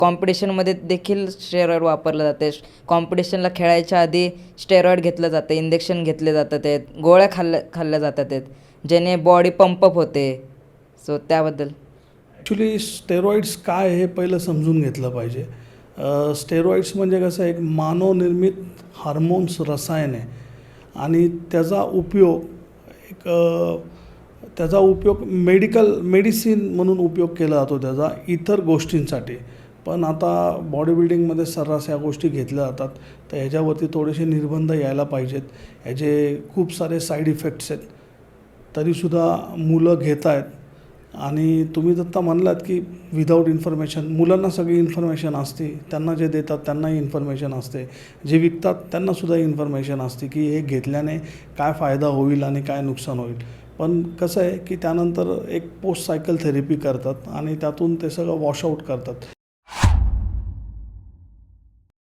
कॉम्पिटिशनमध्ये देखील स्टेरॉईड वापरलं जाते. कॉम्पिटिशनला खेळायच्या आधी स्टेरॉईड घेतलं जातं, इंजेक्शन घेतले जातात आहेत, गोळ्या खाल्ल्या जातात आहेत, ज्याने बॉडी पंपअप होते. सो त्याबद्दल ॲक्च्युली स्टेरॉईड्स काय हे पहिलं समजून घेतलं पाहिजे. स्टेरॉईड्स म्हणजे कसं एक मानवनिर्मित हार्मोन्स रसायन आहे आणि त्याचा उपयोग मेडिसिन म्हणून उपयोग केला जातो त्याचा इतर गोष्टींसाठी. पण आता बॉडी बिल्डिंगमध्ये सर्रास या गोष्टी घेतल्या जातात, तर ह्याच्यावरती थोडेसे निर्बंध यायला पाहिजेत. ह्याचे खूप सारे साईड इफेक्ट्स आहेत, तरीसुद्धा मुलं घेत आहेत. आणि तुम्ही आत्ता म्हणलात की विदाऊट इन्फॉर्मेशन, मुलांना सगळी इन्फॉर्मेशन असते, त्यांना जे देतात त्यांनाही इन्फॉर्मेशन असते, जे विकतात त्यांनासुद्धा इन्फॉर्मेशन असते की हे घेतल्याने काय फायदा होईल आणि काय नुकसान होईल. पण कसं आहे की त्यानंतर एक पोस्ट सायकल थेरपी करतात आणि त्यातून ते सगळं वॉशआउट करतात.